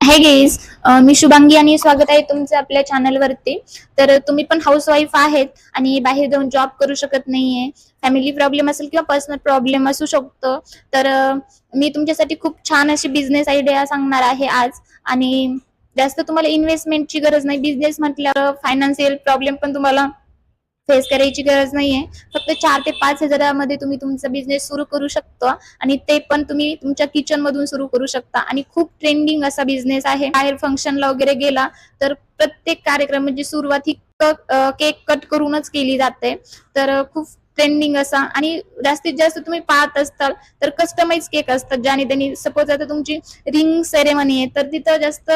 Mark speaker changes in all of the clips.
Speaker 1: हे गेस मी शुभांगी आणि स्वागत आहे तुमचं आपल्या चॅनलवरती. तर तुम्ही पण हाऊसवाईफ आहेत आणि बाहेर जाऊन जॉब करू शकत नाहीये, फॅमिली प्रॉब्लेम असेल किंवा पर्सनल प्रॉब्लेम असू शकतो. तर मी तुमच्यासाठी खूप छान अशी बिझनेस आयडिया सांगणार आहे आज. आणि जास्त तुम्हाला इन्व्हेस्टमेंटची गरज नाही. बिझनेस म्हटल्यावर फायनान्शियल प्रॉब्लेम पण तुम्हाला फेस करायची गरज नाहीये. फक्त 4 ते 5 हजारामध्ये तुम्ही तुमचा बिझनेस सुरू करू शकता आणि ते पण तुम्ही तुमच्या किचन मधून सुरू करू शकता. आणि खूप ट्रेंडिंग असा बिझनेस आहे. बाहेर फंक्शनला वगैरे गेला तर प्रत्येक कार्यक्रम म्हणजे सुरुवात ही केक कट करूनच केली जाते. तर खूप ट्रेंडिंग असा आणि जास्तीत जास्त तुम्ही पाहत असताल तर कस्टमाइज केक असतात, ज्याने त्यांनी सपोज आता तुमची रिंग सेरेमनी आहे तर तिथं जास्त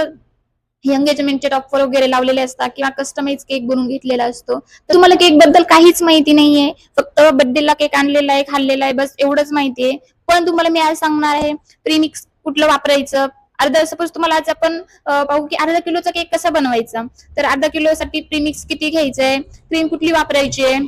Speaker 1: एंगेजमेंटचे टॉपर वगैरे लावलेले असतात किंवा कस्टमाइज केक बनवून घेतलेला असतो. तर तुम्हाला केक बद्दल काहीच माहिती नाहीये, फक्त बर्थडेला केक आणलेला आहे, खाल्लेला आहे, बस एवढंच माहितीये. पण तुम्हाला मी आज सांगणार आहे प्रीमिक्स कुठलं वापरायचं. सपोज तुम्हाला आज आपण पाहू की अर्धा किलोचा केक कसा बनवायचा. तर अर्धा किलोसाठी प्रीमिक्स किती घ्यायचंय, क्रीम कुठली वापरायची आहे,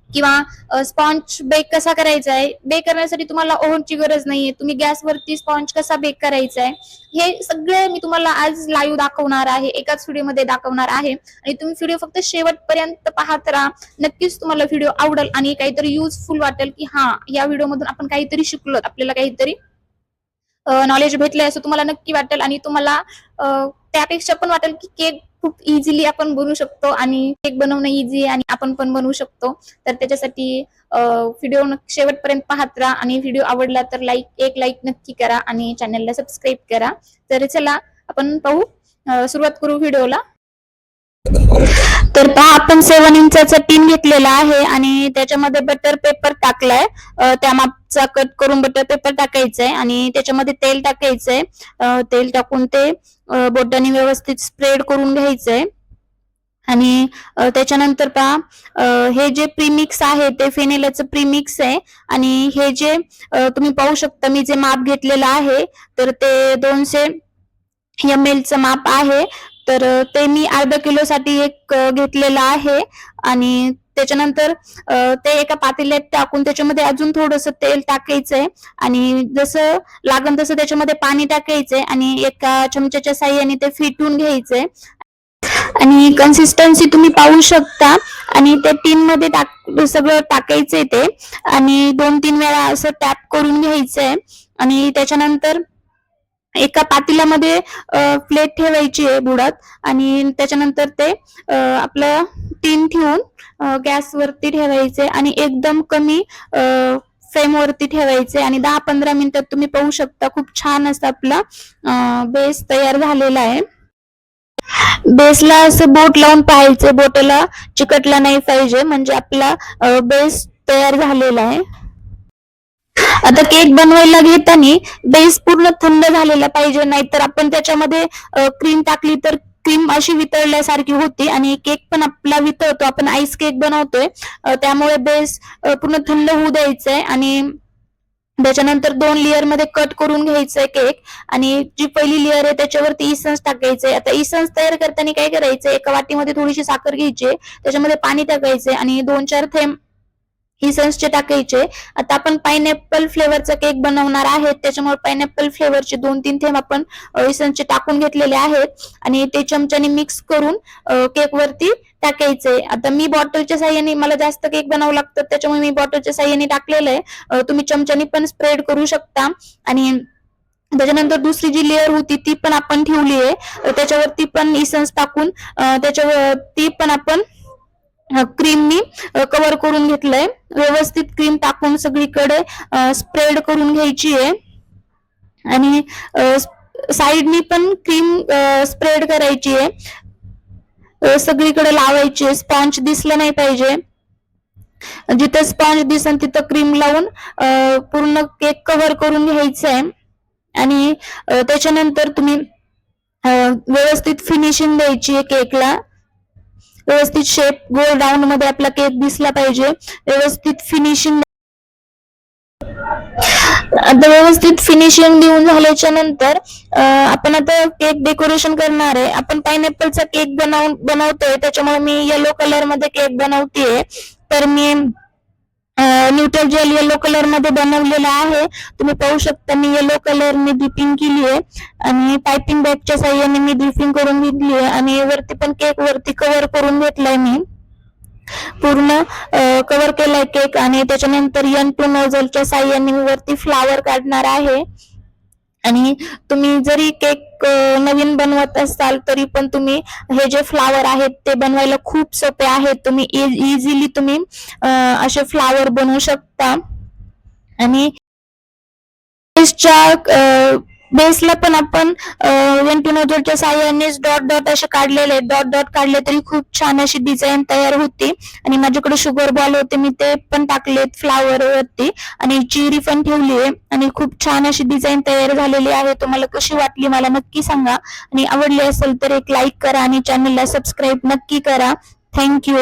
Speaker 1: किंवा स्पॉन्ज बेक कसा करायचा आहे. बेक करण्यासाठी तुम्हाला ओव्हनची गरज नाहीये, तुम्ही गॅसवरती स्पॉन्ज कसा बेक करायचा आहे हे सगळे मी तुम्हाला आज लाईव्ह दाखवणार आहे, एकाच व्हिडिओमध्ये दाखवणार आहे. आणि तुम्ही व्हिडिओ फक्त शेवटपर्यंत पाहत राहा. नक्कीच तुम्हाला व्हिडिओ आवडेल आणि काहीतरी युजफुल वाटेल की हा, या व्हिडिओमधून आपण काहीतरी शिकलो, आपल्याला काहीतरी नॉलेज भेटलंय असं तुम्हाला नक्की वाटेल. आणि तुम्हाला त्यापेक्षा पण वाटेल की केक खूप इझिली आपण बनवू शकतो आणि केक बनवणं इझी आहे आणि आपण पण बनवू शकतो. तर त्याच्यासाठी व्हिडिओ शेवटपर्यंत पाहत राहा आणि व्हिडिओ आवडला तर एक लाईक नक्की करा आणि चॅनलला सबस्क्राईब करा. तर चला आपण पाहू, सुरुवात करू व्हिडिओला. तर पहा, आपण 7 इंचाचा टीन घेतलेला आहे आणि त्याच्यामध्ये बटर पेपर टाकलाय. त्या मापचा कट करून बटर पेपर टाकायचंय आणि त्याच्यामध्ये तेल टाकायचंय. तेल टाकून ते बोटाने व्यवस्थित स्प्रेड करून घ्यायचंय. आणि त्याच्यानंतर पहा, हे जे प्रीमिक्स आहे ते फेनेलाचं प्रीमिक्स आहे. आणि हे जे तुम्ही पाहू शकता, मी जे माप घेतलेलं आहे तर ते 200 ml चं माप आहे. तर ते मी अर्धा किलो साठी एक घेतलेलं आहे. आणि त्याच्यानंतर ते एका पातेल्यात टाकून त्याच्यामध्ये अजून थोडंसं तेल टाकायचंय आणि जसं लागन तसं त्याच्यामध्ये पाणी टाकायचंय आणि एका चमच्याच्या साह्याने ते फिटून घ्यायचंय. आणि कन्सिस्टन्सी तुम्ही पाहू शकता. आणि ते टीन मध्ये सगळं टाकायचंय ते आणि 2-3 वेळा असं टॅप करून घ्यायचंय. आणि त्याच्यानंतर एका पातेल्यामध्ये प्लेट ठेवायची आहे बुडात आणि त्याच्यानंतर ते आपलं टीन ठेवून गॅसवरती ठेवायचे आणि एकदम कमी फ्लेमवरती ठेवायचे आणि 10-15 मिनिटात तुम्ही पाहू शकता खूप छान असं आपला बेस तयार झालेला आहे. बेसला असं बोट लावून पाहायचं, बोटाला चिकटला नाही पाहिजे, म्हणजे आपला बेस तयार झालेला आहे. आता केक बनवायला घेताना बेस पूर्ण थंड झालेला पाहिजे, नाहीतर आपण त्याच्यामध्ये क्रीम टाकली तर क्रीम अशी वितळल्यासारखी होती आणि केक पण आपला वितळतो. आपण आईस केक बनवतोय, त्यामुळे बेस पूर्ण थंड होऊ द्यायचंय. आणि त्याच्यानंतर 2 लेअर मध्ये कट करून घ्यायचंय केक. आणि जी पहिली लेअर आहे त्याच्यावरती इसेन्स टाकायचंय. आता इसेन्स तयार करताना काय करायचंय, एका वाटीमध्ये थोडीशी साखर घ्यायची, त्याच्यामध्ये पाणी टाकायचंय आणि 2-4 थेंब इसेन्सचे टाकायचे. आता आपण पायनॅपल फ्लेवरचा केक बनवणार आहे, त्याच्यामुळे पायनॅपल फ्लेवरचे 2-3 थेंब आपण इसेन्सचे टाकून घेतलेले आहेत आणि ते चमच्याने मिक्स करून केक वरती टाकायचंय. आता मी बॉटलच्या साह्याने, मला जास्त केक बनावं लागतं त्याच्यामुळे मी बॉटलच्या साह्याने टाकलेलं आहे. तुम्ही चमच्याने पण स्प्रेड करू शकता. आणि त्याच्यानंतर दुसरी जी लेअर होती ती पण आपण ठेवली आहे, त्याच्यावरती पण इसेन्स टाकून त्याच्यावर ती पण आपण क्रीमनी कव्हर करून घेतलंय. व्यवस्थित क्रीम टाकून सगळीकडे स्प्रेड करून घ्यायची आहे आणि साईडनी पण क्रीम स्प्रेड करायची आहे, सगळीकडे लावायची. स्पॉन्ज दिसलं नाही पाहिजे, जिथे स्पॉन्ज दिसन तिथं क्रीम लावून पूर्ण केक कव्हर करून घ्यायचं आहे. आणि त्याच्यानंतर तुम्ही व्यवस्थित फिनिशिंग द्यायची आहे केकला. व्यवस्थित शेप गोल राऊंड मध्ये आपला केक दिसला पाहिजे, व्यवस्थित फिनिशिंग. आता व्यवस्थित फिनिशिंग देऊन झाल्याच्या नंतर आपण आता केक डेकोरेशन करणार आहे. आपण पायनॅपलचा केक बनवतोय, त्याच्यामुळे मी येलो कलर मध्ये केक बनवतेय. तर मी न्यूट्रल जेल येलो कलर मध्ये बनवलेला आहे. तुम्ही पाहू शकता मी येलो कलरने डिपिंग केली आहे आणि पायपिंग बॅगच्या साह्याने मी डिपिंग करून घेतली आहे आणि वरती पण केक वरती कव्हर करून घेतलाय मी. पूर्ण कव्हर केलाय केक आणि त्याच्यानंतर N2 नोझलच्या साह्याने मी वरती फ्लावर काढणार आहे. आणि तुम्ही जरी केक नवीन बनवत असाल तरी पण तुम्ही हे जे फ्लावर आहेत ते बनवायला खूप सोपे आहेत. तुम्ही इझिली तुम्ही असे फ्लावर बनवू शकता. आणि बेसला पण आपण N2 नोझलच्या साह्यानेच डॉट डॉट असे काढलेले, डॉट डॉट काढले तरी खूप छान अशी डिझाईन तयार होती. आणि माझ्याकडे शुगर बॉल होते, मी ते पण टाकलेत फ्लावर वरती आणि चिरी पण ठेवली आहे आणि खूप छान अशी डिझाईन तयार झालेली आहे. तुम्हाला कशी वाटली मला नक्की सांगा आणि आवडली असेल तर एक लाईक करा आणि चॅनलला सबस्क्राईब नक्की करा. थँक्यू.